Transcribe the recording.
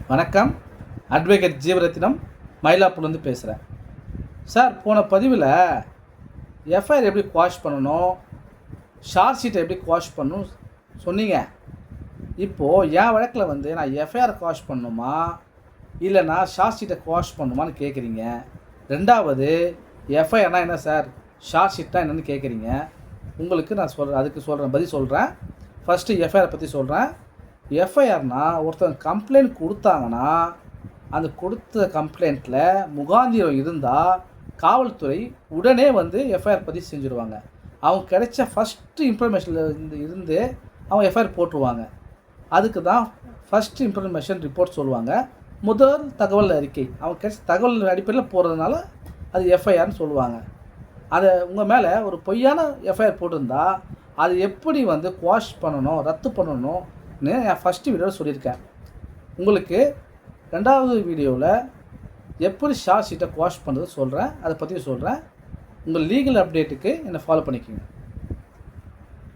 வணக்கம். அட்வொகேட் ஜீவரத்தினம் மயிலாப்பூர்லேருந்து பேசுகிறேன். சார், போன பதிவில் எஃப்ஐஆர் எப்படி குவாஷ் பண்ணணும், ஷார்ட் ஷீட்டை எப்படி குவாஷ் பண்ணணும் சொன்னீங்க. இப்போது என் வழக்கில் நான் எஃப்ஐஆர் குவாஷ் பண்ணணுமா இல்லைனா ஷார்ட் ஷீட்டை குவாஷ் பண்ணணுமான்னு கேட்குறீங்க. ரெண்டாவது, எஃப்ஐஆர்னால் என்ன சார், ஷார்ட் ஷீட்னா என்னென்னு கேட்குறீங்க. உங்களுக்கு நான் பதில் சொல்கிறேன். ஃபஸ்ட்டு எஃப்ஐஆர் பற்றி சொல்கிறேன். எஃப்ஐஆர்னால் ஒருத்தவங்க கம்ப்ளைண்ட் கொடுத்தாங்கன்னா அந்த கொடுத்த கம்ப்ளைண்ட்டில் முகாந்திரம் இருந்தால் காவல்துறை உடனே எஃப்ஐஆர் பதிவு செஞ்சுருவாங்க. அவங்க கிடைச்ச ஃபஸ்ட்டு இன்ஃபர்மேஷனில் இருந்து அவங்க எஃப்ஐஆர் போட்டுருவாங்க. அதுக்கு தான் ஃபஸ்ட்டு இன்ஃபர்மேஷன் ரிப்போர்ட் சொல்லுவாங்க. முதல் தகவல் அறிக்கை அவங்க கிடைச்ச தகவல் அடிப்படையில் போகிறதுனால அது எஃப்ஐஆர்னு சொல்லுவாங்க. அதை உங்கள் மேலே ஒரு பொய்யான எஃப்ஐஆர் போட்டிருந்தா அது எப்படி குவாஷ் பண்ணணும், ரத்து பண்ணணும்னு என் ஃபஸ்ட்டு வீடியோவில் சொல்லியிருக்கேன். உங்களுக்கு ரெண்டாவது வீடியோவில் எப்படி ஷார்ட் ஷீட்டை குவாஷ் பண்ணுறது சொல்கிறேன். அதை பற்றி சொல்கிறேன். உங்கள் லீகல் அப்டேட்டுக்கு என்னை ஃபாலோ பண்ணிக்கோங்க.